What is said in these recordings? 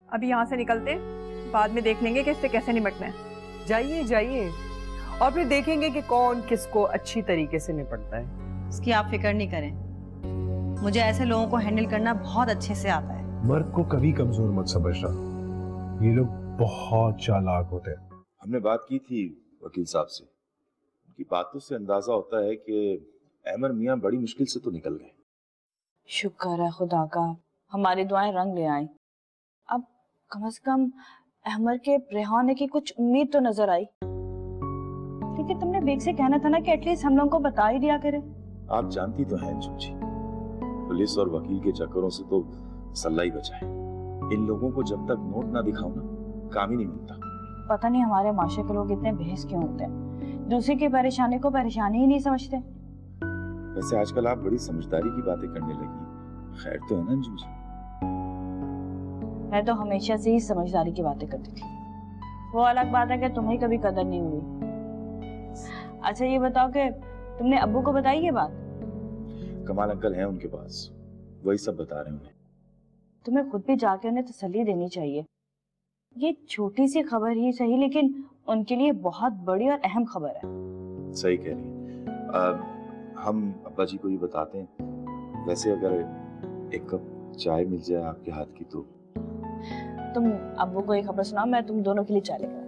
अभी यहाँ से निकलते, बाद में देख लेंगे कि इससे कैसे निपटना है। जाइए जाइए, और फिर देखेंगे कि कौन किसको अच्छी तरीके से निपटता है। इसकी आप फिक्र नहीं करें, मुझे ऐसे लोगों को हैंडल करना बहुत अच्छे से आता है। मर्द को कभी कमजोर मत समझना, ये लोग बहुत चालाक होते हैं। हमने बात की थी वकील साहब से, उनकी बातों से अंदाजा होता है कि अहमर मियां बड़ी मुश्किल से तो निकल गए। शुक्र है खुदा का, हमारी दुआएं रंग ले आई। अब कम से कम अहमर के रिहा होने की कुछ उम्मीद तो नजर आई। लेकिन तुमने बेग से कहना था ना कि एटलीस्ट हम लोगों को बता ही दिया करे। आप जानती तो हैं अंजुम जी, पुलिस और वकील के चक्करों से तो सल्ला ही बचा है। इन लोगों को जब तक नोट ना दिखाओ ना, काम ही नहीं मिलता। पता नहीं हमारे माशरे के लोग इतने बेहस क्यों होते हैं, दूसरे की परेशानी को परेशानी ही नहीं समझते। वैसे आजकल आप बड़ी समझदारी की बातें करने लगी, खैर तो है ना अंजुम जी? मैं तो हमेशा से ही समझदारी की बातें करती थी, वो अलग बात है कि तुम्हें कभी कदर नहीं हुई। अच्छा ये बताओ कि तुमने अब्बू को बताई ये बात? कमाल अंकल हैं उनके पास, वही सब बता रहे हैं उन्हें। तुम्हें खुद भी जाके उन्हें तसल्ली देनी चाहिए। ये छोटी सी खबर ही सही, लेकिन उनके लिए बहुत बड़ी और अहम खबर है। सही कह रही हैं। हम अब्बा जी को ये बताते हैं। वैसे अगर एक कप चाय मिल जाए आपके हाथ की तो। तुम अब्बू को एक खबर सुनाओ, मैं तुम दोनों के लिए चाय लेकर आती हूँ।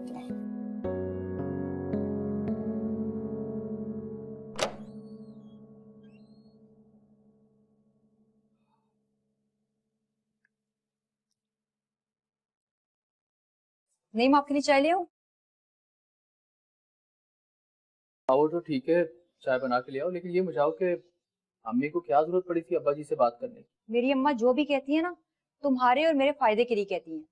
नहीं, मैं आपके लिए चाय ले आऊं? वो तो ठीक है, चाय बना के ले आओ, लेकिन ये मुझाओ कि अम्मी को क्या जरूरत पड़ी थी अब्बा जी से बात करने की? मेरी अम्मा जो भी कहती है ना, तुम्हारे और मेरे फायदे के लिए कहती हैं।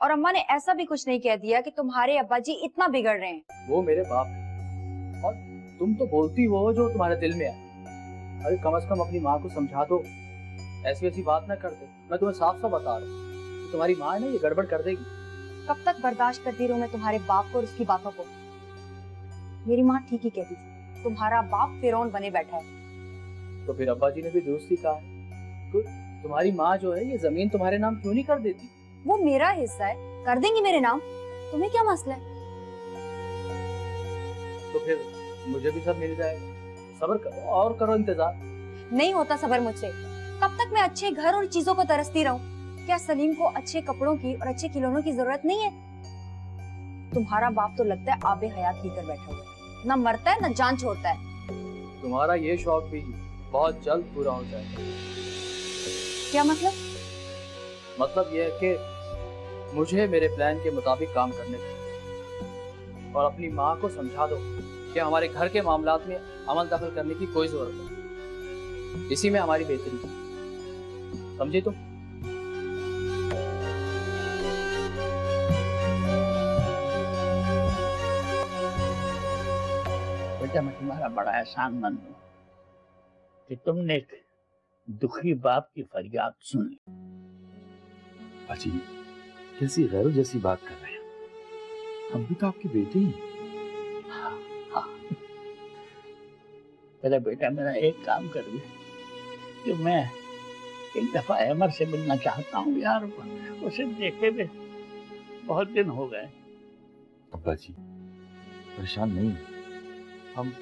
और अम्मा ने ऐसा भी कुछ नहीं कह दिया कि तुम्हारे अब्बा जी इतना बिगड़ रहे हैं। वो मेरे बाप है और तुम तो बोलती हो जो तुम्हारे दिल में है। अरे कम से कम अपनी माँ को समझा दो, ऐसी ऐसी बात ना कर दे। मैं तुम्हें साफ साफ बता रहा हूँ, तुम्हारी माँ है ना, ये गड़बड़ कर देगी। कब तक बर्दाश्त करती रहूं मैं तुम्हारे बाप को और उसकी बातों को? मेरी माँ ठीक ही कहती थी, तुम्हारा बाप फिरौन बने बैठा है। तो फिर अब्बा जी ने भी दुरुस्त ही कहा है। तो तुम्हारी माँ जो है ये जमीन तुम्हारे नाम क्यों नहीं कर देती? वो मेरा हिस्सा है, कर देंगी मेरे नाम, तुम्हें क्या मसला है? तो फिर मुझे भी सब मिल जाएगा। सब्र करो और करो इंतजार। नहीं होता सबर मुझसे। कब तक मैं अच्छे घर और चीजों को तरसती रहूं? क्या सलीम को अच्छे कपड़ों की और अच्छे खिलौनों की जरूरत नहीं है? तुम्हारा बाप तो लगता है आबे हयात पीकर बैठा हुआ है, ना मरता है ना जान छोड़ता है। तुम्हारा ये शौक भी बहुत जल्द पूरा हो जाएगा। क्या मतलब? मतलब ये है कि मुझे मेरे प्लान के मुताबिक काम करने दो और अपनी माँ को समझा दो कि हमारे घर के मामलात में अमल दखल करने की कोई जरूरत नहीं। इसी में हमारी बेहतरी है, समझे तुम? बेटा मैं तुम्हारा बड़ा एहसानमंद हूँ कि तुमने एक दुखी बाप की फरियाद सुन ली। अजी कैसी गैरों जैसी बात कर रहे हैं, हम भी तो आपके बेटे ही। हाँ हाँ, तेरा बेटा मेरा एक काम कर दे कि मैं एक दफा अहमर से मिलना चाहता हूँ यार, उसे देखे हुए बहुत दिन हो गए। अब्बा जी परेशान नहीं, हम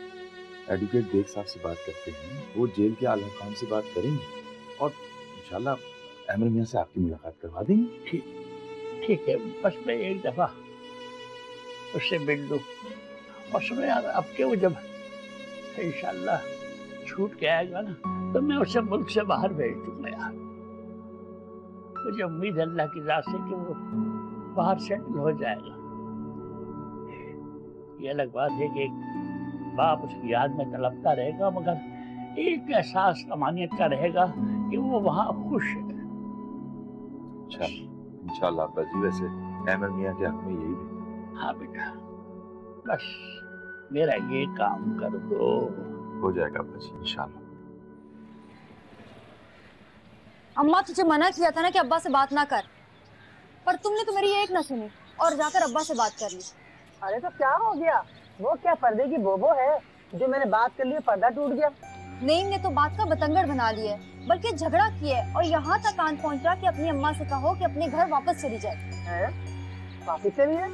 एडवोकेट बेग साहब से बात करते हैं, वो जेल के आला खान से बात करेंगे और इंशाल्लाह अहमर मियां से आपकी मुलाकात करवा देंगे। ठीक है, बस मैं एक दफा उससे मिल लूं। और सुनो यार, अब के वो जब इंशाल्लाह छूट के आएगा ना तो मैं उसे मुल्क से बाहर भेज दूंगा यार। मुझे उम्मीद है अल्लाह की राह से कि वो बाहर सेटल हो जाएगा। ये अलग बात है कि बाप उसकी याद में तड़पता रहेगा, मगर एक एहसास अमानियत का रहेगा कि वो वहाँ खुश है। इंशाल्लाह अब्बा जी, वैसे अहमर मियां के हक में यही भी। हाँ बेटा, बस मेरा ये काम कर दो। हो जाएगा अब्बा जी इंशाल्लाह। अम्मा तुझे मना किया था ना कि अब्बा से बात ना कर, पर तुमने तो मेरी एक ना सुनी और जाकर अब्बा से बात कर ली। अरे तो क्या हो गया? वो क्या पर्दे की बोबो है जो मैंने बात कर ली पर्दा टूट गया? नईम ने तो बात का बतंगड़ बना लिया है। बल्कि झगड़ा किया है और यहाँ तक कान पहुँचा कि अपनी अम्मा से कहो कि अपने घर वापस चली जाए। वापस चली जाए?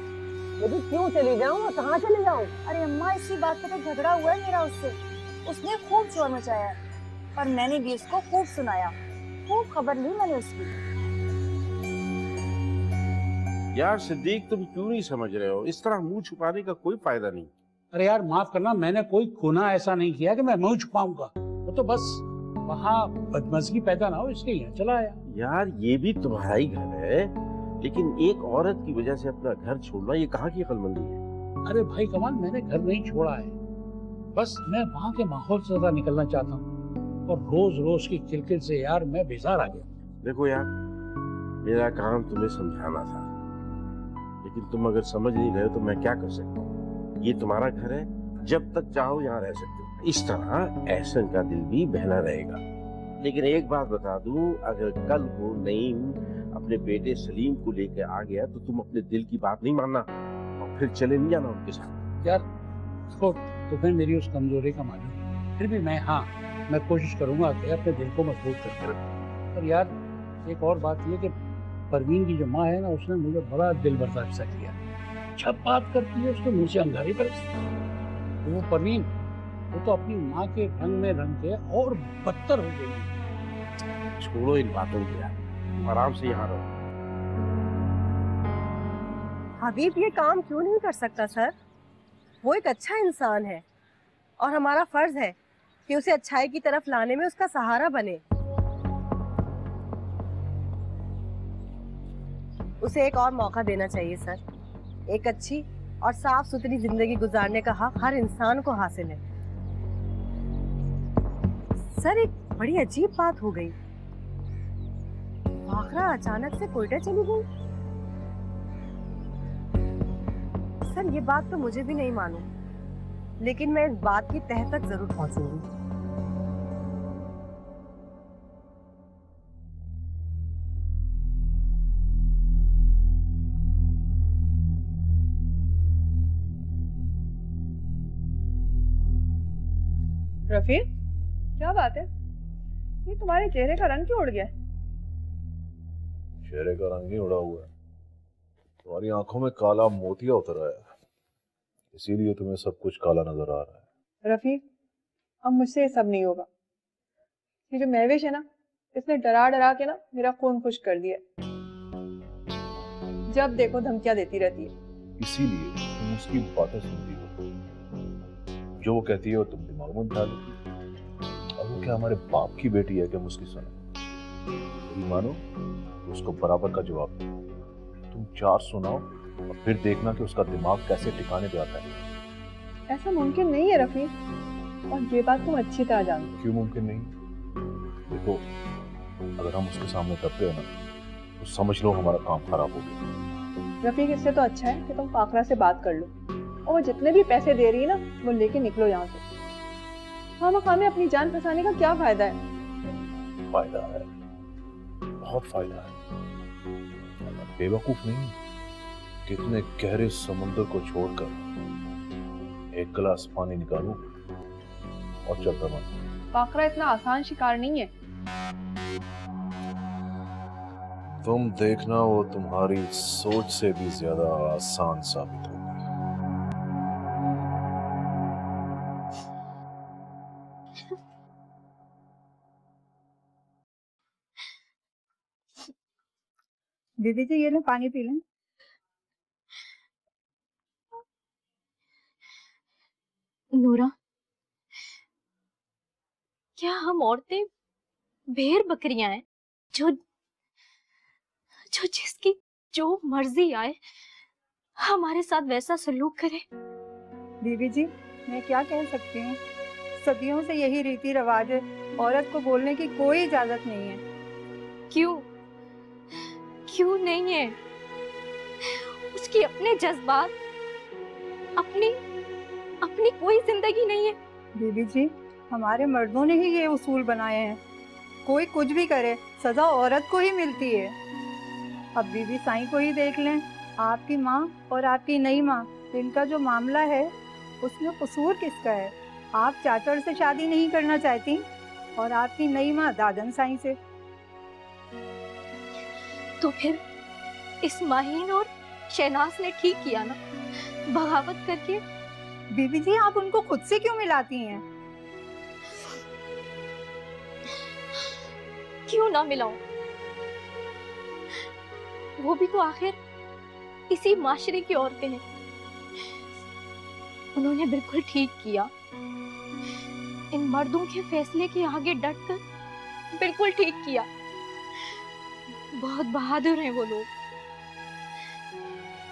लेकिन क्यों चली जाऊँ और कहाँ चली जाऊँ? अरे अम्मा, इसी बात पे तो झगड़ा हुआ है मेरा उससे। उसने खूब शोर मचाया है और मैंने भी उसको खूब सुनाया, खूब खबर ली मैंने उसकी। यार सिद्दीक, तुम क्यों नहीं समझ रहे हो? इस तरह मुंह छुपाने का कोई फायदा नहीं। अरे यार माफ करना, मैंने कोई गुनाह ऐसा नहीं किया कि मैं मुंह छुपाऊंगा। वो तो बस वहाँ बदमज़गी पैदा ना हो इसलिए यहाँ चला आया। यार ये भी तुम्हारा ही घर है, लेकिन एक औरत की वजह से अपना घर छोड़ना ये कहाँ की अक्लमंदी है? अरे भाई कमाल, मैंने घर नहीं छोड़ा है, बस मैं वहाँ के माहौल से ज्यादा निकलना चाहता हूँ और रोज रोज की किलकिल से यार मैं बेजार आ गया। देखो यार, मेरा काम तुम्हें समझाना था, लेकिन तुम अगर समझ नहीं रहे हो तो मैं क्या कर सकता हूँ? ये तुम्हारा घर है, जब तक चाहो यहाँ रह सकते हो। इस तरह एहसन का दिल भी बहला रहेगा। लेकिन एक बात बता दूं, अगर कल को नईम अपने बेटे सलीम को लेकर आ गया तो तुम अपने दिल की बात नहीं मानना और फिर चले नहीं जाना उनके साथ। यार देखो, तुम्हें मेरी उस कमजोरी का मालूम है, फिर भी मैं कोशिश करूंगा कि अपने दिल को मजबूत कर। और यार एक और बात ये कि परवीन की जो माँ है ना, उसने मुझे बड़ा दिल बर्दाश्त सा किया। जब बात करती है उसके मुंह से अंगारी बरसती। वो परवीन, वो तो अपनी माँ के रंग में रंग के और बदतर हो गई। छोड़ो इन बातों को यार, आराम से यहाँ रहो। हबीब ये काम क्यों नहीं कर सकता सर? वो एक अच्छा इंसान है और हमारा फर्ज है कि उसे अच्छाई की तरफ लाने में उसका सहारा बने। उसे एक और मौका देना चाहिए सर। एक अच्छी और साफ सुथरी जिंदगी गुजारने का हक हर इंसान को हासिल है। सर एक बड़ी अजीब बात हो गई, फाखरा अचानक से कोयटा चली गई। सर ये बात तो मुझे भी नहीं मालूम, लेकिन मैं इस बात की तह तक जरूर पहुंचूंगी। रफीक, क्या बात है? ये तुम्हारे चेहरे का रंग क्यों उड़ गया? चेहरे का रंग ही उड़ा हुआ है, तुम्हारी आंखों में काला मोतिया उतर आया है, इसीलिए तुम्हें सब कुछ काला नजर आ रहा है। रफीक, अब मुझसे ये सब नहीं होगा। ये जो महविश है ना, इसने डरा डरा के ना मेरा खून खुश कर दिया। जब देखो धमकियां देती रहती है। इसीलिए तुम उसकी बातें सुनती हो, जो वो कहती है और तुम दिमाग में बिठा लेती हो। अब वो क्या हमारे बाप की बेटी है कि हम उसकी सुने? यदि मानो तो उसको बराबर का जवाब दो। तुम चार सुनाओ और फिर देखना कि उसका दिमाग कैसे ठिकाने पे आता है। ऐसा मुमकिन नहीं है रफीक, और ये बात तुम अच्छी तरह जानते हो। क्यों मुमकिन नहीं? देखो, अगर हम उसके सामने दबते हैं ना, तो समझ लो हमारा काम खराब हो गया। रफीक, इससे तो अच्छा है कि तुम फाखरा से बात कर लो और वो जितने भी पैसे दे रही है ना, वो लेके निकलो यहाँ से। खामखा में अपनी जान फंसाने का क्या फायदा है? फायदा है, बहुत फायदा है। मैं बेवकूफ नहीं, कितने गहरे समुद्र को छोड़कर एक गिलास पानी निकालूं और चलता बन। फाखरा इतना आसान शिकार नहीं है। तुम देखना, वो तुम्हारी सोच से भी ज्यादा आसान साबित होगी। दीदी जी, ये लो पानी पी लें। नूरा, क्या हम औरतें भेड़ बकरियां हैं जो जो जिसकी जो मर्जी आए हमारे साथ वैसा सलूक करे? दीदी जी, मैं क्या कह सकती हूँ, सदियों से यही रीति रिवाज है, औरत को बोलने की कोई इजाजत नहीं है। क्यों क्यों नहीं है? उसकी अपने जज्बात, अपनी अपनी कोई जिंदगी नहीं है। दीदी जी, हमारे मर्दों ने ही ये उसूल बनाए हैं, कोई कुछ भी करे सजा औरत को ही मिलती है। अब बीबी साईं को ही देख लें, आपकी माँ और आपकी नई माँ, इनका जो मामला है उसमें कसूर किसका है? आप चाचड़ से शादी नहीं करना चाहती और आपकी नई माँ दादन साईं से। तो फिर इस माहीन और शहनाज ने ठीक किया ना, बगावत करके। बीबी जी, आप उनको खुद से क्यों मिलाती हैं? क्यों ना मिलाऊं? वो भी तो आखिर इसी माशरे की औरतें हैं। उन्होंने बिल्कुल ठीक किया, इन मर्दों के फैसले के आगे डटकर बिल्कुल ठीक किया। बहुत बहादुर हैं वो लोग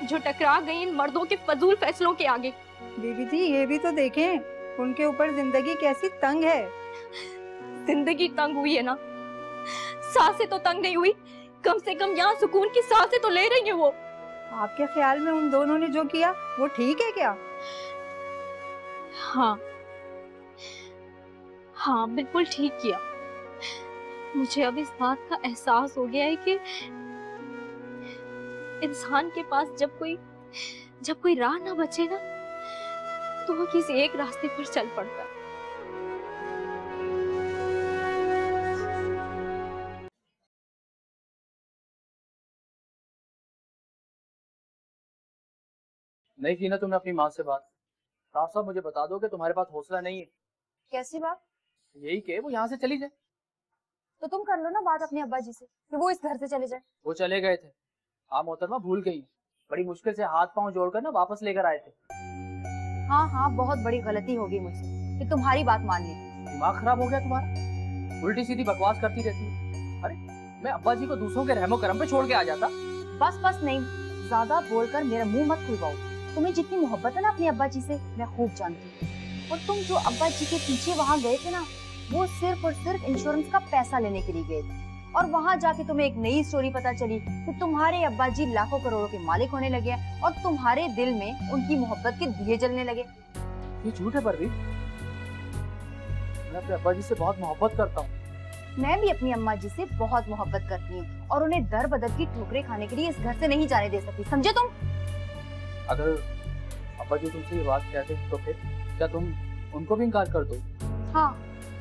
जो टकरा गए इन मर्दों के फजूल फैसलों के आगे। बीबी जी, ये भी तो देखें, उनके ऊपर जिंदगी कैसी तंग है। जिंदगी तंग हुई है ना, सांसें तो तंग नहीं हुई। कम से कम यहाँ सुकून की सांसें तो ले रही है वो। आपके ख्याल में उन दोनों ने जो किया वो ठीक है क्या? हाँ हाँ, बिल्कुल ठीक किया। मुझे अब इस बात का एहसास हो गया है कि इंसान के पास जब कोई राह ना बचे ना, तो वो किसी एक रास्ते पर चल पड़ता है। नहीं की ना तुमने अपनी माँ से बात? साफ साफ मुझे बता दो कि तुम्हारे पास हौसला नहीं है। कैसी बात? यही कि वो यहाँ से चली जाए। तो तुम कर लो ना बात अपने अब्बा जी से कि वो इस घर से चले जाए। वो चले गए थे, आप मोहतरमा भूल गई। बड़ी मुश्किल से हाथ पांव जोड़कर ना वापस लेकर आए थे। हाँ हाँ, बहुत बड़ी गलती होगी मुझसे कि तुम्हारी बात मान ली। दिमाग खराब हो गया तुम्हारा? उल्टी सीधी बकवास करती रहती है। अरे मैं अब्बा जी को दूसरों के रहमो करम पे छोड़ के आ जाता। बस बस, नहीं ज्यादा बोलकर मेरा मुंह मत खुलवाओ। तुम्हें जितनी मोहब्बत है ना अपने अब्बा जी से, मैं खूब जानती हूँ। और तुम जो अब्बा जी के पीछे वहाँ गए थे ना, वो सिर्फ और सिर्फ इंश्योरेंस का पैसा लेने के लिए गए थे। और वहाँ जाके तुम्हें एक नई स्टोरी पता चली कि तुम्हारे अब्बा जी लाखों करोड़ों के मालिक होने लगे और तुम्हारे दिल में उनकी मोहब्बत के दिए जलने लगे। ये झूठ है परवीन, मैं अपने अब्बा जी से बहुत मोहब्बत करता हूँ। मैं भी अपनी अम्मा जी से बहुत मोहब्बत करती हूँ और उन्हें दर बदर की ठोकरें खाने के लिए इस घर से नहीं जाने दे सकती, समझे तुम? अगर अब्बा जी तुमसे ये बात कहते तो फिर क्या तुम उनको भी इनकार कर दो? हाँ,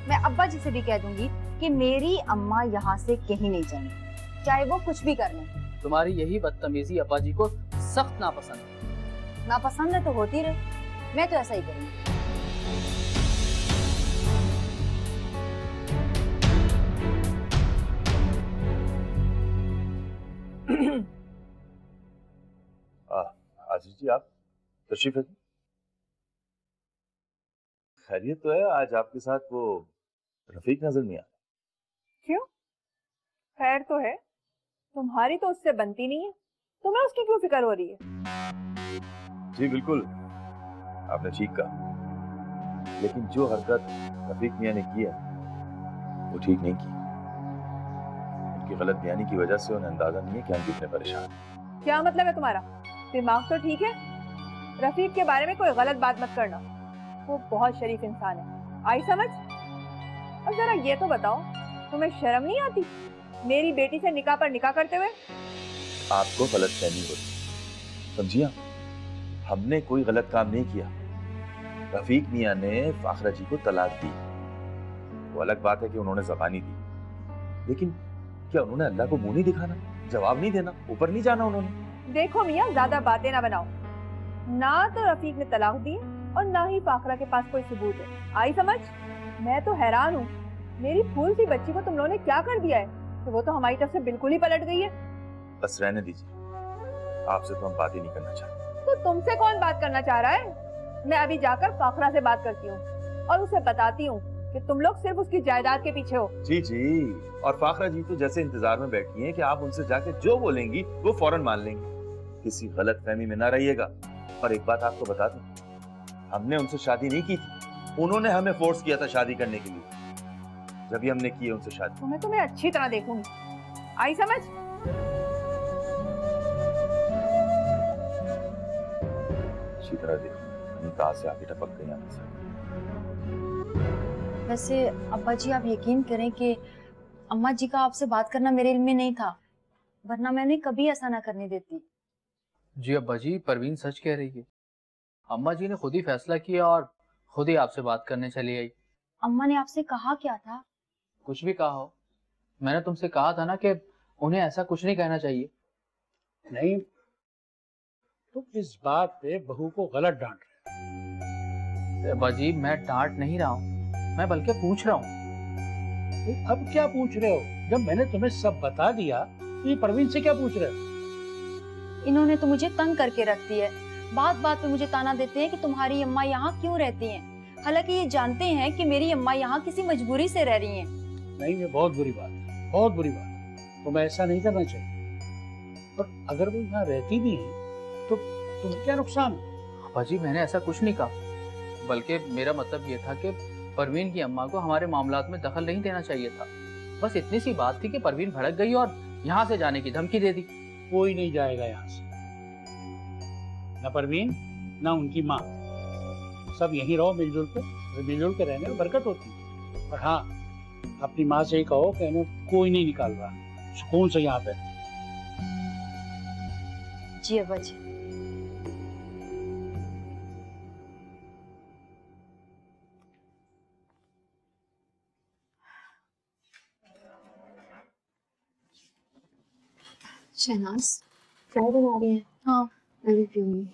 मैं अब्बा जी से भी कह दूंगी कि मेरी अम्मा यहाँ से कहीं नहीं जाएंगी, चाहे वो कुछ भी कर लें। तुम्हारी यही बदतमीजी अब्बा जी को सख्त नापसंद है। नापसंद है तो होती रहे, मैं तो ऐसा ही करूंगी। आजीज जी, आप तशरीफ रखिए। खैरियत तो है? आज आपके साथ वो रफीक नजर नहीं आ रहा। क्यों? खैर तो है, तुम्हारी तो उससे बनती नहीं है, तुम्हें उसकी क्यों फिक्र हो रही है? जी बिल्कुल, आपने ठीक कहा, लेकिन जो हरकत रफीक मियां ने की है वो ठीक नहीं की। उनकी गलत बयानी की वजह से उन्हें अंदाजा नहीं है कि हम कितने परेशान हैं। क्या मतलब है तुम्हारा? दिमाग तो ठीक है? रफीक के बारे में कोई गलत बात मत करना, वो बहुत शरीफ इंसान है, आई समझ? और जरा ये तो बताओ, तुम्हें शर्म नहीं आती मेरी बेटी से निकाह पर निकाह करते हुए? आपको गलतफहमी हो रही, समझिए, हमने कोई गलत काम नहीं किया। रफीक मियां ने फाखरा जी को तलाक दी, वो अलग बात है कि उन्होंने ज़बानी दी, लेकिन क्या उन्होंने अल्लाह को मुंह नहीं दिखाना, जवाब नहीं देना, ऊपर नहीं जाना उन्होंने? देखो मियां, ज्यादा बातें ना बनाओ, ना तो रफीक ने तलाक दी और ना ही फाखरा के पास कोई सबूत है, आई समझ? मैं तो हैरान हूँ, मेरी फूल सी बच्ची को तुम लोगों ने क्या कर दिया है कि वो तो हमारी तरफ से बिल्कुल ही पलट गई है। बस रहने दीजिए, आपसे तो हम बात ही नहीं करना चाहते। तो तुमसे कौन बात करना चाह रहा है? मैं अभी जाकर फाखरा से बात करती हूँ और उसे बताती हूँ कि तुम लोग सिर्फ उसकी जायदाद के पीछे हो। जी जी, और फाखरा जी तो जैसे इंतजार में बैठी हैं कि आप उनसे जाके जो बोलेंगी वो फौरन मान लेंगी। किसी गलत फहमी में ना रहिएगा। और एक बात आपको बता दूं, हमने उनसे शादी नहीं की थी, उन्होंने हमें फोर्स किया था शादी करने के लिए। जब भी हमने की है उनसे शादी। तुम्हें अच्छी तरह देखूंगी, आई समझ? अच्छी तरह देखूंगी, कहाँ से आगे टपक गई यहाँ से। वैसे अब्बा जी, आप यकीन करें कि अम्मा जी का आपसे बात करना मेरे इल्म में नहीं था, वरना मैं उन्हें कभी ऐसा ना करने देती। जी अब्बा जी, परवीन सच कह रही है। अम्मा जी ने खुद ही फैसला किया और खुद ही आपसे बात करने चली आई। अम्मा ने आपसे कहा क्या था कुछ भी कहा हो, मैंने तुमसे कहा था ना कि उन्हें ऐसा कुछ नहीं कहना चाहिए। नहीं, तुम इस बात पे बहू को गलत डांट रहे अब्बा जी मैं डांट नहीं रहा हूँ, मैं बल्कि पूछ रहा हूँ। हो। अब क्या पूछ रहे हो? जब मैंने तुम्हें सब बता दिया तो ये परवीन से क्या पूछ रहे हो? इन्होंने तो मुझे तंग करके रख दिया है। बात बात पे मुझे ताना देते हैं कि तुम्हारी अम्मा यहाँ क्यों रहती हैं, हालांकि ये जानते हैं कि मेरी अम्मा यहाँ किसी मजबूरी से रह रही हैं। नहीं, ये बहुत बुरी बात है, बहुत बुरी बात है। तुम्हें ऐसा नहीं करना चाहिए। और अगर वो यहाँ रहती भी है तो तुम्हें क्या नुकसान है? अब्बा जी मैंने ऐसा कुछ नहीं कहा, बल्कि मेरा मतलब ये था कि परवीन की अम्मा को हमारे मामलात में दखल नहीं देना चाहिए था। बस इतनी सी बात थी कि परवीन भड़क गई और यहाँ से जाने की धमकी दे दी। कोई नहीं जाएगा यहाँ से, ना परवीन ना उनकी माँ। सब यहीं रहो मिलजुल के रहने में बरकत होती है। और हाँ, अपनी माँ से ही कहो कि इन्हें कोई नहीं निकाल रहा, सुकून से यहाँ पे। जी अब्बा जी। शहनाज चाय बना रही है? हाँ मैं भी पीऊंगी।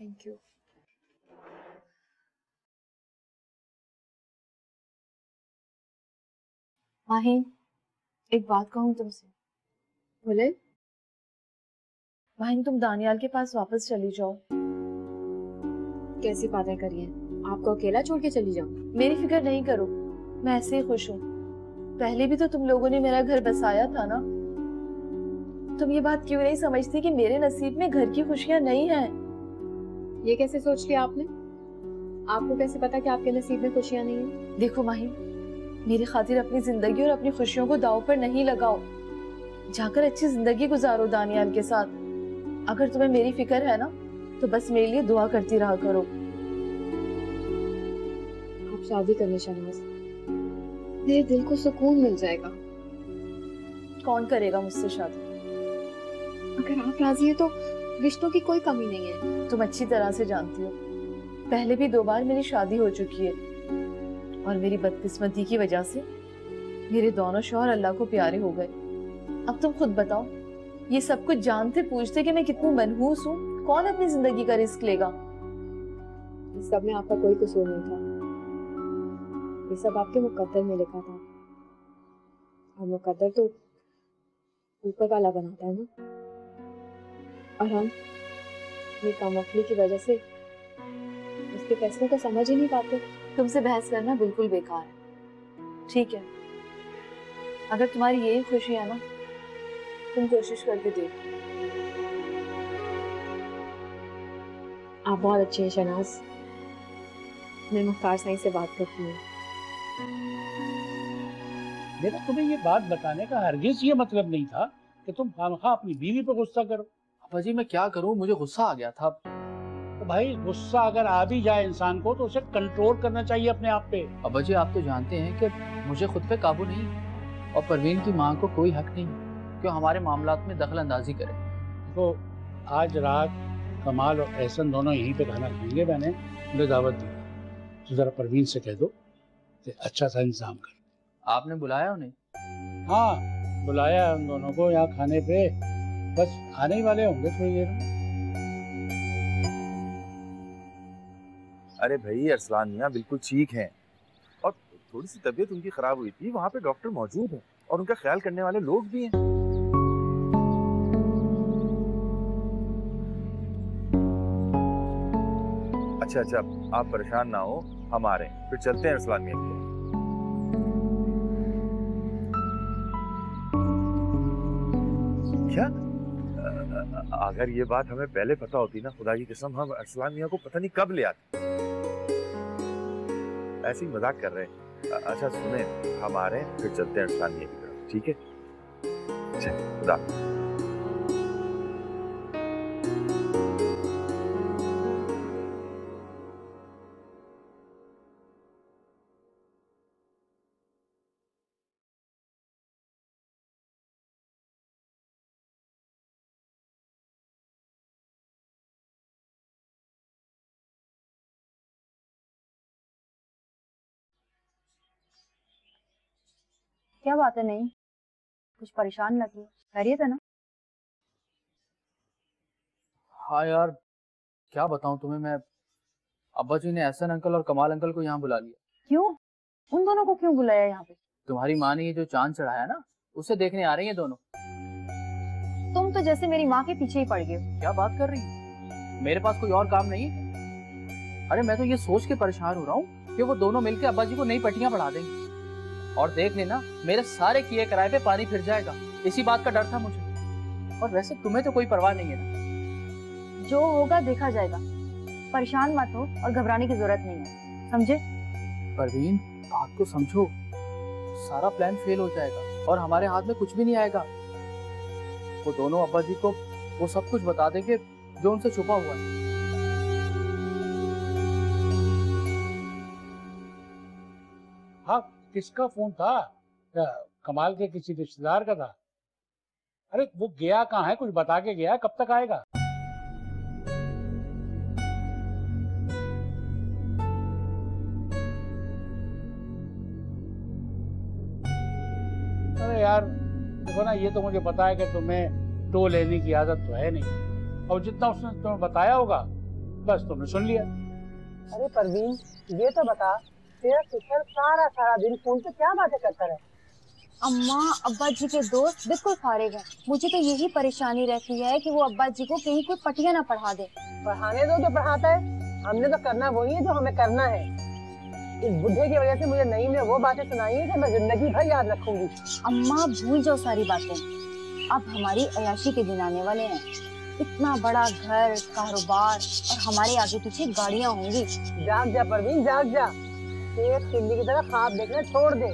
Thank you. माहिन, एक बात कहूँ तुमसे। बोले। माहिन, तुम दानियाल के पास वापस चली जाओ। कैसी बातें करिए, आपको अकेला छोड़ के चली जाओ? मेरी फिक्र नहीं करो, मैं ऐसे ही खुश हूँ। पहले भी तो तुम लोगों ने मेरा घर बसाया था ना। तुम ये बात क्यों नहीं समझती कि मेरे नसीब में घर की खुशियाँ नहीं है? ये कैसे सोच लिया आपने? आपको कैसे पता कि आपके नसीब में खुशियाँ नहीं है? देखो माहिम, मेरी खातिर अपनी जिंदगी और अपनी खुशियों को दांव पर नहीं लगाओ। जाकर अच्छी जिंदगी गुजारो दानियाल के साथ। अगर तुम्हें मेरी फिक्र है ना तो बस मेरे लिए दुआ करती रहा करो। आप शादी करने शहनाज, मेरे दिल को सुकून मिल जाएगा। कौन करेगा मुझसे शादी? अगर आप राजी हैं तो रिश्तों की कोई कमी नहीं है। तुम अच्छी तरह से जानती हो, पहले भी 2 बार मेरी शादी हो चुकी है और मेरी बदकिस्मती की वजह से मेरे दोनों शौहर अल्लाह को प्यारे हो गए। अब तुम खुद बताओ, ये सब कुछ जानते पूछते कि मैं कितनी मनहूस हूँ, कौन अपनी जिंदगी का रिस्क लेगा? इस सब में आपका कोई कसूर नहीं था, ये सब आपके मुकद्दर में लिखा था। और मुकद्दर तो ऊपर वाला बनाता है ना। और हम ये कामवक्ली की वजह से उसके फैसलों को समझ ही नहीं पाते। तुमसे बहस करना बिल्कुल बेकार है। ठीक है, अगर तुम्हारी यही खुशी है ना, तुम कोशिश करके देखो। आप बहुत अच्छी हैं शहनाज, मैं मुख्तार साईं से बात करती हूँ। मेरा तुम्हें ये बात बताने का हरगिज ये मतलब नहीं था कि तुम खामखा अपनी बीवी पे गुस्सा करो। अब्बा जी मैं क्या करूं, मुझे गुस्सा आ गया था। तो भाई, गुस्सा अगर आ भी जाए इंसान को तो उसे कंट्रोल करना चाहिए अपने आप पे। अब्बा जी आप तो जानते हैं कि मुझे खुद पे काबू नहीं है और परवीन की माँ को कोई हक नहीं कि हमारे मामलात में दखल अंदाजी करे। तो आज रात कमाल और एहसन दोनों यहीं पे खाना खाएंगे। मैंने उन्हें दावत दी, तो जरा परवीन से कह दो कि अच्छा सा इंतजाम कर। आपने बुलाया उन्हें? हाँ, बुलाया है उन दोनों को यहाँ खाने पे, बस आने ही वाले होंगे थोड़ी देर में। अरे भाई, अरसलान मियाँ बिल्कुल ठीक हैं और थोड़ी सी तबीयत उनकी खराब हुई थी, वहाँ पे डॉक्टर मौजूद है और उनका ख्याल करने वाले लोग भी हैं। अच्छा अच्छा, आप परेशान ना हो, हम आ रहे हैं, फिर चलते हैं अरसलान मियाँ के। क्या? अगर ये बात हमें पहले पता होती ना, खुदा की कसम हम अरसलान मियाँ को पता नहीं कब ले आते। ऐसे ही मजाक कर रहे हैं। अच्छा सुने, हम आ रहे हैं, फिर चलते हैं अरसलान मियाँ की तरफ, ठीक है? अच्छा, खुदा। क्या बात है? नहीं कुछ परेशान लगी, खैरियत है ना? हाँ यार, क्या बताऊं तुम्हें, मैं अब्बा जी ने एहसन अंकल और कमाल अंकल को यहाँ बुला लिया। क्यों? उन दोनों को क्यों बुलाया यहाँ पे? तुम्हारी माँ ने ये जो चांद चढ़ाया ना, उसे देखने आ रही हैं दोनों। तुम तो जैसे मेरी माँ के पीछे ही पड़ गए हो। क्या बात कर रही है? मेरे पास कोई और काम नहीं है? अरे मैं तो ये सोच के परेशान हो रहा हूँ कि वो दोनों मिलकर अब्बा जी को नई पट्टियां पढ़ा देंगे, और देख लेना मेरे सारे किए किराए पे पानी फिर जाएगा। इसी बात का डर था मुझे। और वैसे तुम्हें तो कोई परवाह नहीं है ना? जो होगा देखा जाएगा, परेशान मत हो और घबराने की जरूरत नहीं है, समझे? परवीन, बात को समझो, सारा प्लान फेल हो जाएगा और हमारे हाथ में कुछ भी नहीं आएगा। वो दोनों अब्बा जी को वो सब कुछ बता देंगे जो उनसे छुपा हुआ है। हाँ, किसका फोन था? क्या कमाल के किसी रिश्तेदार का था? अरे वो गया कहाँ है? कुछ बता के गया, कब तक आएगा? अरे यार देखो ना, ये तो मुझे पता है कि तुम्हें टो लेने की आदत तो है नहीं, और जितना उसने तुम्हें बताया होगा बस तुमने सुन लिया। अरे परवीन, ये तो बता, तेरा ससुर सारा दिन फोन पे क्या बातें करता रहे? अम्मा, अब्बा जी के दोस्त बिल्कुल फारिग हैं। मुझे तो यही परेशानी रहती है कि वो अब्बा जी को कहीं कोई पटिया ना पढ़ा दे। पढ़ाने दो जो पढ़ाता है, हमने तो करना वही है जो हमें करना है। इस बुढ़े की वजह से मुझे नईम ने वो बातें सुनाई है कि मैं जिंदगी भर याद रखूंगी। अम्मा भूल जाओ सारी बातें, अब हमारी अयाशी के दिन आने वाले हैं। इतना बड़ा घर, कारोबार और हमारे आगे पीछे गाड़ियाँ होंगी। जाग जा परवीन, जाग जा। एक तिल्ली की तरह ख्वाब देखना छोड़ दे,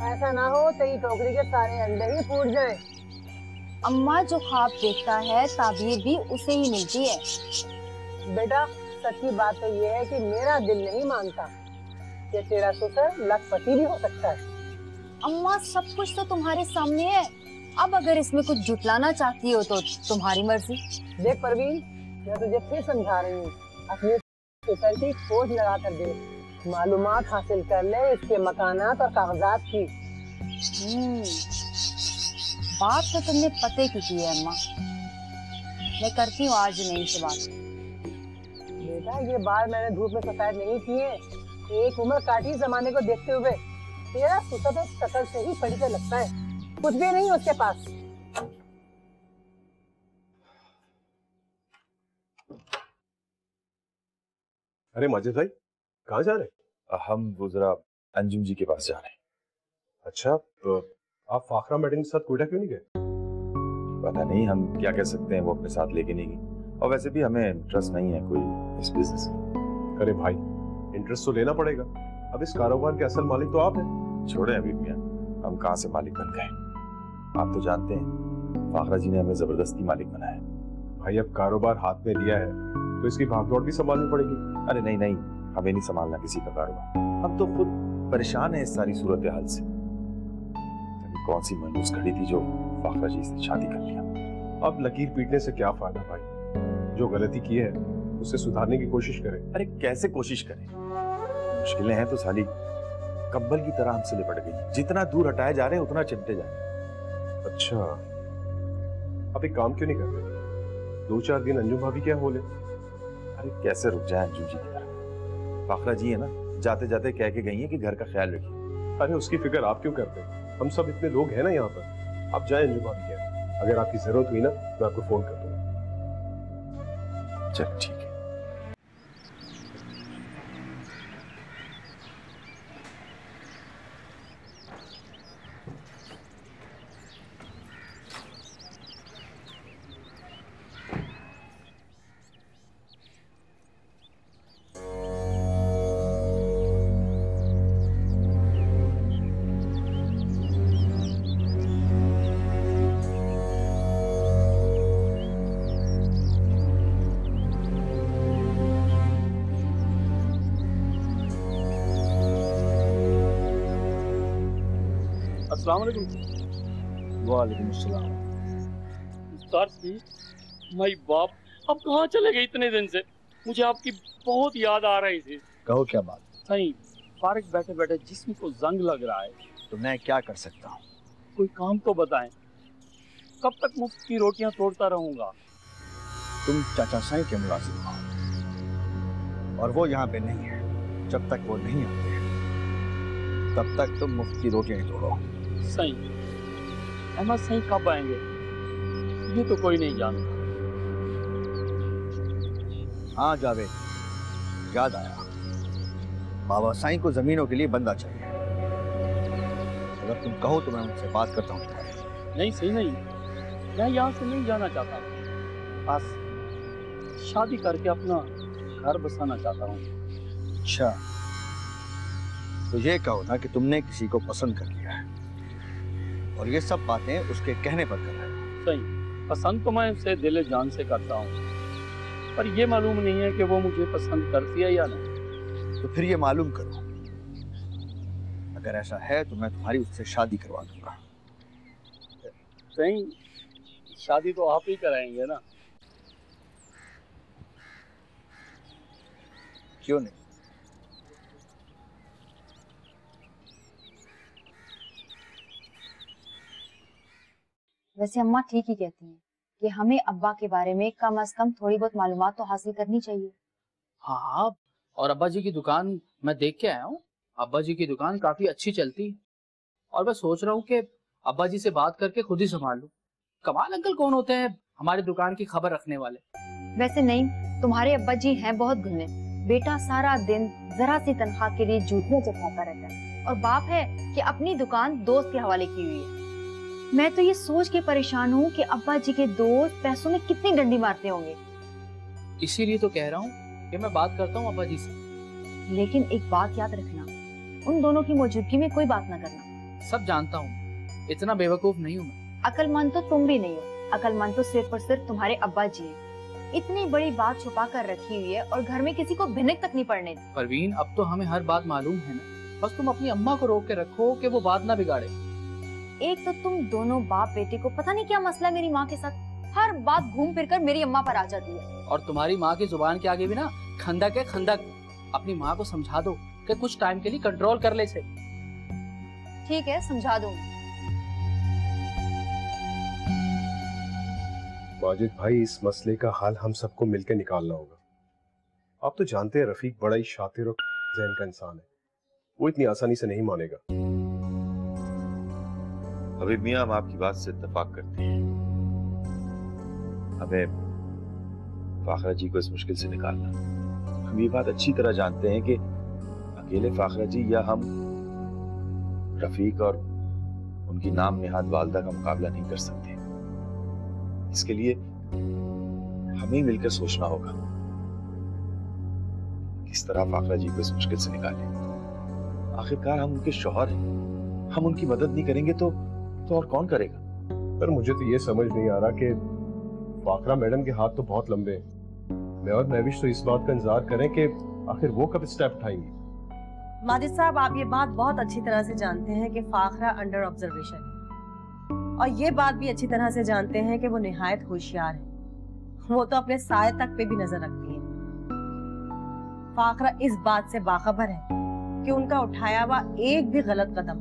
ऐसा ना हो तेरी टोकरी के सारे अंडे ही फूट जाएं। अम्मा, जो ख्वाब देखता है ताबीर भी उसे ही मिलती है। बेटा, सच्ची बात तो ये है कि मेरा दिल नहीं मानता कि तेरा ससुर लखपति भी हो सकता है। अम्मा, सब कुछ तो तुम्हारे सामने है, अब अगर इसमें कुछ जुटलाना चाहती हो तो तुम्हारी मर्जी। देख परवीन, मैं तुझे फिर समझा रही हूँ, अपने ससुर की खोज लगा कर दे, मालूमात हासिल कर ले इसके मकानात और कागजात की। बात तो तुमने पते की है अम्मा। मैं करती हूँ आज नहीं से बात। बेटा, ये बाल मैंने धूप में सफेद नहीं किए, एक उम्र काटी जमाने को देखते हुए। तेरा ससुर तो शक्ल से ही पढ़ी से लगता है, कुछ भी नहीं उसके पास। अरे माजिद भाई, कहाँ जा रहे? हम वो जरा अंजुम जी के पास जा रहे हैं। अच्छा, तो आप फाखरा मैडम के साथ कोयटा क्यों नहीं गए? पता नहीं, हम क्या कह सकते हैं, वो अपने साथ लेके नहीं गई, और वैसे भी हमें इंटरेस्ट नहीं है कोई इस बिजनेस में। अरे भाई, इंटरेस्ट तो लेना पड़ेगा, अब इस कारोबार के असल मालिक तो आप हैं। छोड़े अभी मियां, हम कहाँ से मालिक बन गए? आप तो जानते हैं फाखरा जी ने हमें जबरदस्ती मालिक बनाया। भाई, अब कारोबार हाथ में लिया है तो इसकी भागदौड़ भी संभालनी पड़ेगी। अरे नहीं नहीं, हमें नहीं संभालना किसी का कारोबार, हम तो खुद परेशान है इस सारी सूरत हाल से। कौन सी मनूस घड़ी थी जो फाखरा जी से शादी कर लिया। अब लकीर पीटने से क्या फायदा भाई, जो गलती की है उसे सुधारने की कोशिश करें। अरे कैसे कोशिश करें, मुश्किलें हैं तो साली कंबल की तरह हमसे लिपट गई, जितना दूर हटाए जा रहे हैं उतना चिमटे जा रहे हैं। अच्छा, अब एक काम क्यों नहीं कर रहे, 2-4 दिन अंजुम भाभी क्या बोले? अरे कैसे रुक जाए अंजुम जी की तरफ, फाखरा जी है ना, जाते जाते कह के गई है कि घर का ख्याल रखिए। अरे उसकी फिक्र आप क्यों करते हैं, हम सब इतने लोग हैं ना यहाँ पर। आप जाए अंजुम भाभी के, अगर आपकी जरूरत हुई ना मैं आपको फोन कर दूंगा। चल ठीक है। वालेकुम अस्सलाम। उस्ताद जी, माय बाप, आप कहाँ चले गए इतने दिन से? मुझे आपकी बहुत याद आ रही थी। कहो क्या बात? नहीं, फारिग बैठे बैठे जिस्म को जंग लग रहा है, तो मैं क्या कर सकता हूँ? कोई काम तो बताएं। कब तक मुफ्त की रोटियां तोड़ता रहूंगा? तुम चाचा साईं के मुलाजिम हो और वो यहाँ पे नहीं है। जब तक वो नहीं आते तब तक तुम मुफ्त की रोटियां ही तोड़ो। सही अहमद सही कब आएंगे ये तो कोई नहीं जानता। हाँ जावेद, याद आया, बाबा साईं को जमीनों के लिए बंदा चाहिए। अगर तुम कहो तो मैं उनसे बात करता हूँ। नहीं सही नहीं, मैं यहाँ से नहीं जाना चाहता, बस शादी करके अपना घर बसाना चाहता हूँ। अच्छा, तो ये कहो ना कि तुमने किसी को पसंद कर लिया है और ये सब बातें उसके कहने पर कर रहे हो। सही, पसंद तो मैं उसे दिल जान से करता हूँ, पर ये मालूम नहीं है कि वो मुझे पसंद करती है या नहीं। तो फिर ये मालूम करो, अगर ऐसा है तो मैं तुम्हारी उससे शादी करवा दूंगा। सही, शादी तो आप ही कराएंगे ना? क्यों नहीं? वैसे अम्मा ठीक ही कहती हैं कि हमें अब्बा के बारे में कम से कम थोड़ी बहुत मालूमात तो हासिल करनी चाहिए। हाँ, और अब्बा जी की दुकान मैं देख के आया हूँ। अब्बा जी की दुकान काफी अच्छी चलती है और मैं सोच रहा हूँ कि अब्बा जी से बात करके खुद ही संभाल लूं। कमाल अंकल कौन होते हैं हमारी दुकान की खबर रखने वाले? वैसे नहीं, तुम्हारे अब्बा जी हैं बहुत घुने। बेटा सारा दिन जरा सी तनख्वाह के लिए जूतियां चटकाता रहता है और बाप है कि अपनी दुकान दोस्त के हवाले की हुई है। मैं तो ये सोच के परेशान हूँ कि अब्बा जी के दोस्त पैसों में कितनी डंडी मारते होंगे। इसीलिए तो कह रहा हूँ कि मैं बात करता हूँ अब्बा जी से। लेकिन एक बात याद रखना, उन दोनों की मौजूदगी में कोई बात ना करना। सब जानता हूँ, इतना बेवकूफ नहीं हूँ मैं। अकलमंद तो तुम भी नहीं हो, अकलमंद तो सिर्फ और सिर्फ तुम्हारे अब्बा जी हैं। इतनी बड़ी बात छुपा कर रखी हुई है और घर में किसी को भिनक तक नहीं पड़ने दी। परवीन, अब तो हमें हर बात मालूम है ना, बस तुम अपनी अम्मा को रोक के रखो कि वो बात ना बिगाड़े। एक तो तुम दोनों बाप बेटे को पता नहीं क्या मसला है मेरी माँ के साथ, हर बात घूम फिर कर मेरी अम्मा पर आ जाती है। और तुम्हारी माँ की जुबान के आगे भी ना खंदक है खंदक। अपनी माँ को समझा दो कि कुछ टाइम के लिए कंट्रोल कर ले से। ठीक है, समझा दूंगी। माजिद भाई, इस मसले का हाल हम सबको मिलकर निकालना होगा। आप तो जानते हैं रफीक बड़ा ही शातिर और ज़हन का इंसान है, वो इतनी आसानी से नहीं मानेगा। हबीब मियां, हम आपकी बात से इत्तेफाक करते हैं। हमें फाखरा जी को इस मुश्किल से निकालना। हम ये बात अच्छी तरह जानते हैं कि अकेले फाखरा जी या हम रफीक और उनकी नाम नेहाद वालदा का मुकाबला नहीं कर सकते। इसके लिए हमें मिलकर सोचना होगा किस तरह फाखरा जी को इस मुश्किल से निकालें। आखिरकार हम उनके शौहर हैं, हम उनकी मदद नहीं करेंगे तो और कौन करेगा? पर मुझे तो ये समझ नहीं आ रहा कि फाखरा मैडम के हाथ तो बहुत लंबे हैं। मैं और महविश तो इस बात का इंतजार करें कि आखिर वो कब स्टेप उठाएंगी। माजिद साहब, आप ये बात बहुत अच्छी तरह से जानते हैं कि फाखरा अंडर ऑब्जर्वेशन है और ये बात भी अच्छी तरह से जानते हैं कि वो निहायत होशियार है। वो तो अपने साये तक पे भी नजर रखती है। फाखरा इस बात से बाखबर है कि उनका उठाया हुआ एक भी गलत कदम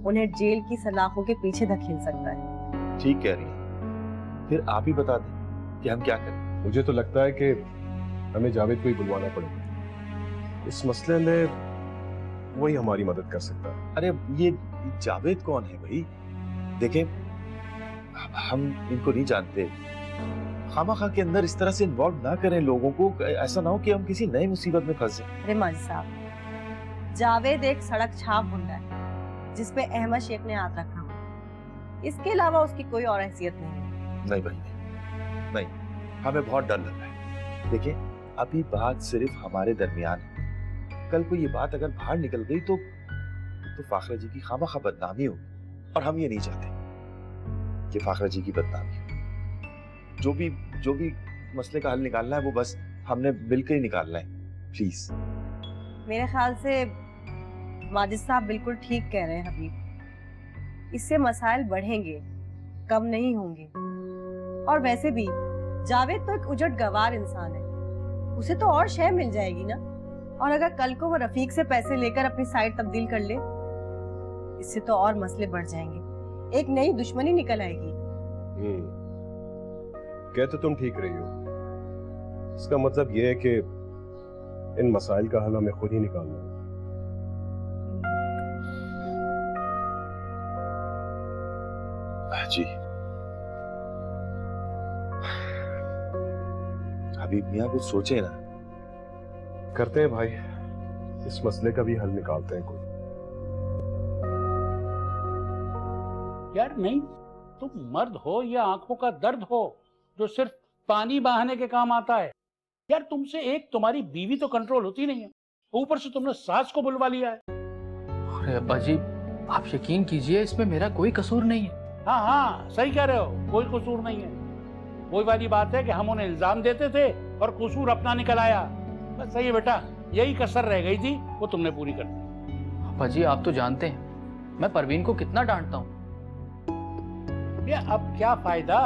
उन्हें जेल की सलाखों के पीछे धकेल सकता है। ठीक कह रही हैं। फिर आप ही बता दें कि हम क्या करें। मुझे तो लगता है कि हमें जावेद को ही बुलवाना पड़ेगा। इस मसले में वही हमारी मदद कर सकता है। अरे ये जावेद कौन है भाई? देखें, हम इनको नहीं जानते। खामखा के अंदर इस तरह से इन्वॉल्व ना करें लोगों को, ऐसा ना हो कि हम किसी नई मुसीबत में फंसे। अरे माजिद साहब, जावेद एक सड़क छाप गुंडा है जिसपे अहमद शेख ने हाथ रखा हुआ। इसके अलावा उसकी कोई और हैसियत नहीं है। नहीं भाई, नहीं, हमें बहुत डर लग रहा है। देखिए, अभी बात सिर्फ हमारे दरमियान है। कल को ये बात अगर बाहर निकल गई तो फाखरा जी की खामखा बदनामी होगी और हम ये नहीं चाहते कि फाखरा जी की बदनामी हो। जो भी मसले का हल निकालना है वो बस हमने मिलकर ही निकालना है। प्लीज। मेरे ख्याल से माजिद साहब बिल्कुल ठीक कह रहे हैं हबीब। इससे मसाइल बढ़ेंगे, कम नहीं होंगे। और वैसे भी जावेद तो एक उजट गवार इंसान है, उसे तो और शय मिल जाएगी ना। और अगर कल को वो रफीक से पैसे लेकर अपनी साइड तब्दील कर ले इससे तो और मसले बढ़ जाएंगे, एक नई दुश्मनी निकल आएगी। कह तो तुम ठीक रही हो, इसका मतलब ये है कि इन मसाइल का हल हमें खुद ही निकालना है। जी अभी मियाँ कुछ सोचे ना। करते हैं भाई, इस मसले का भी हल निकालते हैं कोई। यार नहीं, तुम मर्द हो या आंखों का दर्द हो जो सिर्फ पानी बहाने के काम आता है। यार तुमसे एक तुम्हारी बीवी तो कंट्रोल होती नहीं है, ऊपर से तुमने सास को बुलवा लिया है। अरे अब्बा जी, आप यकीन कीजिए, इसमें मेरा कोई कसूर नहीं है। हाँ हाँ सही कह रहे हो, कोई कसूर नहीं है। वही वाली बात है कि हम उन्हें इल्जाम देते थे और कसूर अपना निकल आया। बस सही है बेटा, यही कसर रह गई थी, वो तुमने पूरी कर दी। अब्बा जी आप तो जानते हैं मैं परवीन को कितना डांटता हूँ। ये अब क्या फायदा,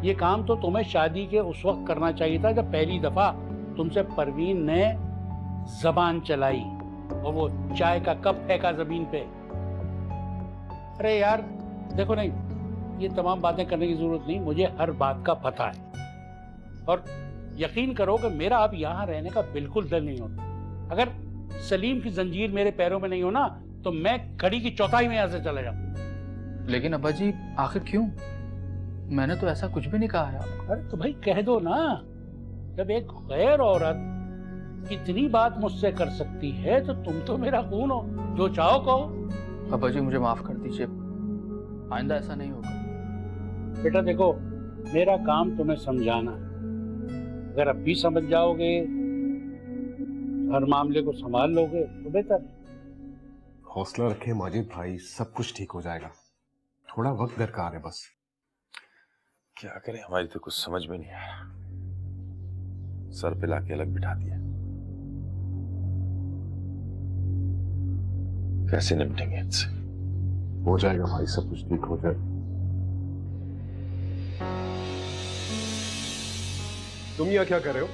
ये काम तो तुम्हें शादी के उस वक्त करना चाहिए था जब पहली दफा तुमसे परवीन ने जबान चलाई और वो चाय का कप फेंका जमीन पे। अरे यार देखो, नहीं ये तमाम बातें करने की जरूरत नहीं, मुझे हर बात का पता है। और यकीन करो कि मेरा अब यहाँ रहने का बिल्कुल दिल नहीं होता। अगर सलीम की जंजीर मेरे पैरों में नहीं हो ना, तो मैं घड़ी की चौथाई में यहाँ से चला जाऊँ। लेकिन अब्बा जी आखिर क्यों? मैंने तो ऐसा कुछ भी नहीं कहा है आपको। अरे तो भाई कह दो ना, जब एक गैर औरत इतनी बात मुझसे कर सकती है तो तुम तो मेरा खून हो, जो चाहो कहो। अब्बा जी मुझे माफ कर दीजिए, आइंदा ऐसा नहीं होगा। बेटा देखो, मेरा काम तुम्हें समझाना है। अगर अब भी समझ जाओगे, हर मामले को संभाल लोगे तो बेहतर। हौसला रखें माजिद भाई, सब कुछ ठीक हो जाएगा, थोड़ा वक्त दरकार है बस। क्या करें, हमारी तो कुछ समझ में नहीं आ रहा। सर पे लाके अलग बिठा दिया, कैसे निपटेंगे इनसे? हो जाएगा भाई, सब कुछ ठीक हो जाएगा। तुम यहाँ क्या कर रहे हो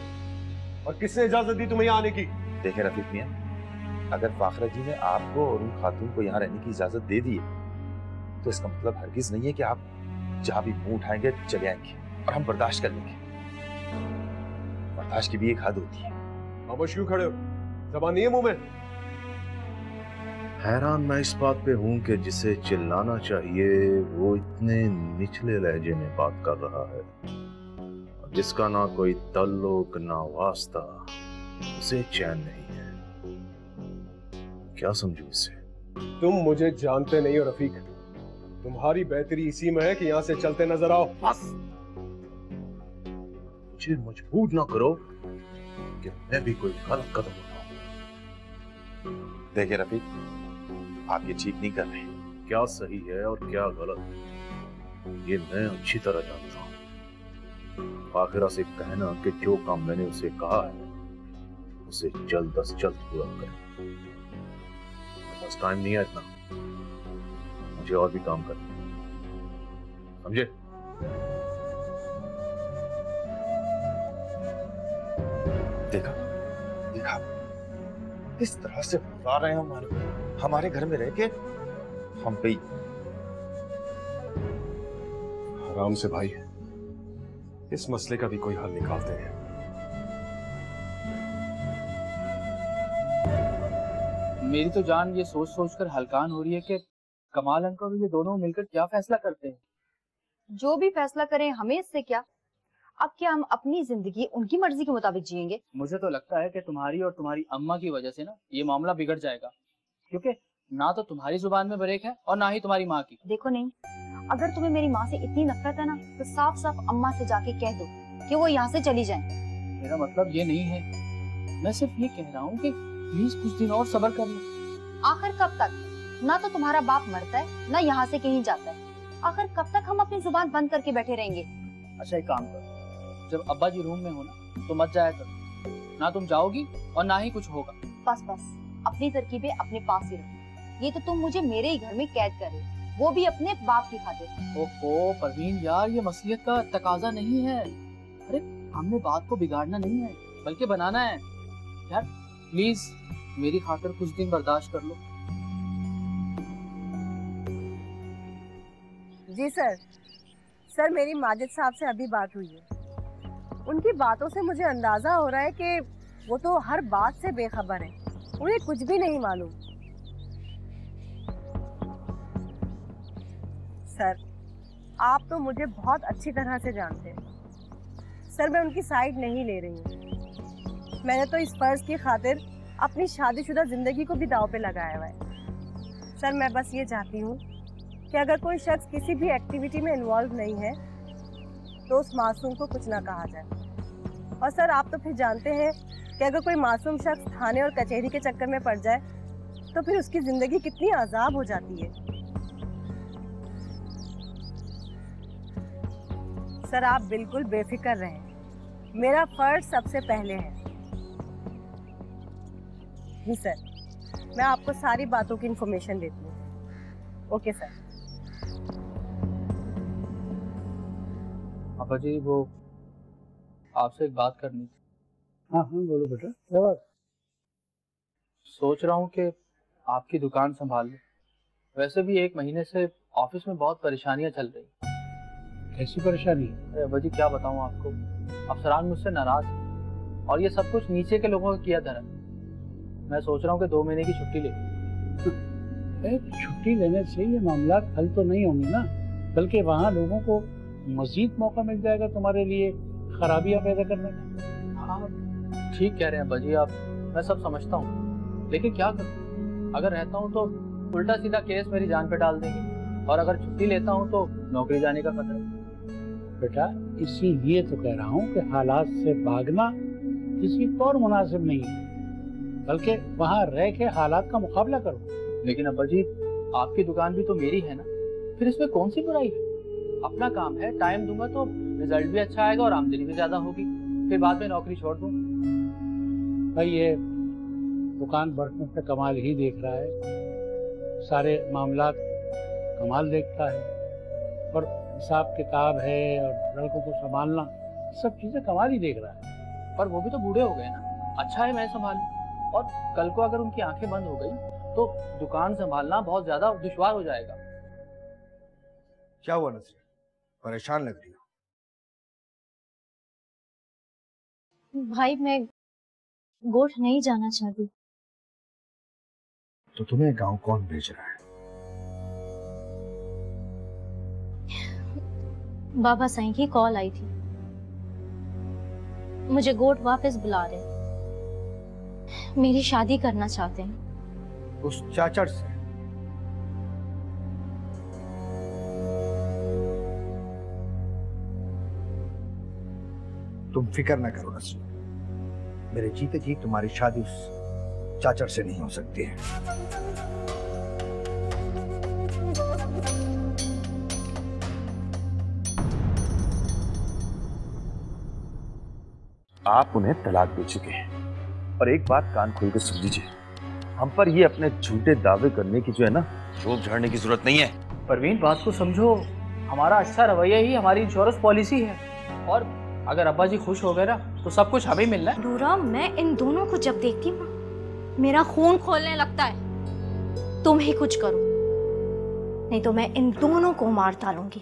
और किसने इजाजत दी तुम्हें यहाँ आने की? देखें रफीक मियां, अगर फाखरा जी ने आपको और उन खातून को यहाँ रहने की इजाजत दे दी है तो इसका मतलब हरगिज नहीं है कि आप जहां भी मुंह उठाएंगे चले आएंगे और हम बर्दाश्त कर लेंगे। बर्दाश्त की भी एक हद होती है। खामोश क्यों खड़े हो, ज़बान नहीं है मुंह में? हैरान मैं इस बात पे हूं कि जिसे चिल्लाना चाहिए वो इतने निचले लहजे में बात कर रहा है, जिसका ना कोई ताल्लुक ना वास्ता, उसे चैन नहीं है। क्या समझूं इसे? तुम मुझे जानते नहीं हो रफीक, तुम्हारी बेहतरी इसी में है कि यहाँ से चलते नजर आओ बस। मुझे मजबूर ना करो कि मैं भी कोई गलत कदम उठाऊं। देखिए रफीक, आप ये ठीक नहीं कर रहे। क्या सही है और क्या गलत, ये मैं अच्छी तरह जानता हूँ। आखिरा से कहना कि जो काम मैंने उसे कहा है उसे जल्द अज जल्द पूरा करें। बस टाइम नहीं है इतना, मुझे और भी काम करना है, समझे? देखा देखा, किस तरह से बुला रहे हैं हमारे घर में रह के। हम पे आराम से भाई, इस मसले का भी कोई हल निकालते हैं। मेरी तो जान ये सोच सोच कर हलकान हो रही है कि कमाल अंकल और ये दोनों मिलकर क्या फैसला करते हैं। जो भी फैसला करें हमें इससे क्या। अब क्या हम अपनी जिंदगी उनकी मर्जी के मुताबिक जिएंगे? मुझे तो लगता है कि तुम्हारी और तुम्हारी अम्मा की वजह से ना ये मामला बिगड़ जाएगा, क्योंकि ना तो तुम्हारी जुबान में ब्रेक है और ना ही तुम्हारी माँ की। देखो नहीं, अगर तुम्हें मेरी माँ से इतनी नफरत है ना तो साफ साफ अम्मा से जाके कह दो कि वो यहाँ से चली जाएं। मेरा मतलब ये नहीं है, मैं सिर्फ ये कह रहा हूँ कि प्लीज कुछ दिन और सब्र कर लो। आखिर कब तक? ना तो तुम्हारा बाप मरता है ना यहाँ से कहीं जाता है, आखिर कब तक हम अपनी जुबान बंद करके बैठे रहेंगे? अच्छा एक काम करो, जब अब्बा जी रूम में हो ना तो मत जाया करो, ना तुम जाओगी और ना ही कुछ होगा। बस बस, अपनी तरकीबें अपने पास ही रखो। ये तो तुम मुझे मेरे ही घर में कैद कर रहे हो, वो भी अपने बाप की खातिर। ओहो परवीन यार, ये मसलियत का तकाजा नहीं है। अरे हमने बात को बिगाड़ना नहीं है बल्कि बनाना है। यार प्लीज मेरी खातिर कुछ दिन बर्दाश्त कर लो। जी सर। सर मेरी माजिद साहब से अभी बात हुई है। उनकी बातों से मुझे अंदाजा हो रहा है कि वो तो हर बात से बेखबर है, उन्हें कुछ भी नहीं मालूम। सर आप तो मुझे बहुत अच्छी तरह से जानते हैं। सर मैं उनकी साइड नहीं ले रही हूँ। मैंने तो इस फर्ज की खातिर अपनी शादीशुदा जिंदगी को भी दांव पे लगाया हुआ है। सर मैं बस ये चाहती हूँ कि अगर कोई शख्स किसी भी एक्टिविटी में इन्वॉल्व नहीं है तो उस मासूम को कुछ ना कहा जाए। और सर आप तो फिर जानते हैं कि अगर कोई मासूम शख्स थाने और कचहरी के चक्कर में पड़ जाए तो फिर उसकी जिंदगी कितनी आजाब हो जाती है। सर आप बिल्कुल बेफिक्र रहें, मेरा फर्ज सबसे पहले है। जी सर, मैं आपको सारी बातों की इंफॉर्मेशन देती हूँ। Okay sir. पापा जी वो आपसे एक बात करनी थी। हाँ हाँ बोलो बेटा, क्या बात? सोच रहा हूँ कि आपकी दुकान संभाल लूं। वैसे भी 1 महीने से ऑफिस में बहुत परेशानियां चल रही। कैसी परेशानी? अरे अब्बा जी क्या बताऊँ आपको, अफसरान मुझसे नाराज हैं और ये सब कुछ नीचे के लोगों का किया धरा। मैं सोच रहा हूँ कि 2 महीने की छुट्टी ले। छुट्टी लेने से ये मामला हल तो नहीं होंगे ना, बल्कि वहाँ लोगों को मजीद मौका मिल जाएगा तुम्हारे लिए खराबियां पैदा करने का। हाँ ठीक कह रहे हैं अब्बा जी आप, मैं सब समझता हूँ, लेकिन क्या करूँ? अगर रहता हूँ तो उल्टा सीधा केस मेरी जान पे डाल देंगे और अगर छुट्टी लेता हूँ तो नौकरी जाने का खतरा। बेटा इसीलिए तो कह रहा हूँ कि हालात से भागना किसी को और मुनासिब नहीं है, बल्कि वहाँ रह के हालात का मुकाबला करो। लेकिन अब्बा जी आपकी दुकान भी तो मेरी है ना, फिर इसमें कौन सी बुराई है? अपना काम है, टाइम दूंगा तो रिजल्ट भी अच्छा आएगा और आमदनी भी ज्यादा होगी, फिर बाद में नौकरी छोड़ दूंगा। भाई ये दुकान बढ़ने पे कमाल ही देख रहा है, सारे मामलात कमाल देखता है, और हिसाब किताब है और लड़कों को संभालना, सब चीजें कमाल ही देख रहा है। पर वो भी तो बूढ़े हो गए ना, अच्छा है मैं संभालूं, और कल को अगर उनकी आंखें बंद हो गई तो दुकान संभालना बहुत ज्यादा दुश्वार हो जाएगा। क्या हुआ नसरीन, परेशान लग रही हो? भाई मैं गोठ नहीं जाना चाहती। तो तुम्हें गांव कौन भेज रहा है? बाबा साईं की कॉल आई थी, मुझे गोठ वापस बुला रहे, मेरी शादी करना चाहते हैं। उस चाचड़ से? तुम फिक्र ना करो नसरीन, मेरे जीते जी तुम्हारी शादी उस चाचड़ से नहीं हो सकती है। आप उन्हें तलाक दे चुके हैं, और एक बात कान खोल कर सुन लीजिए, हम पर ये अपने झूठे दावे करने की जो है ना, रोक झाड़ने की जरूरत नहीं है। परवीन बात को समझो, हमारा अच्छा रवैया ही हमारी इंश्योरेंस पॉलिसी है, और अगर अब्बा जी खुश हो गए ना तो सब कुछ हमें मिलना है। नूरा मैं इन दोनों को जब देखती हूँ मेरा खून खोलने लगता है। तुम ही कुछ करो, नहीं तो मैं इन दोनों को मार डालूंगी।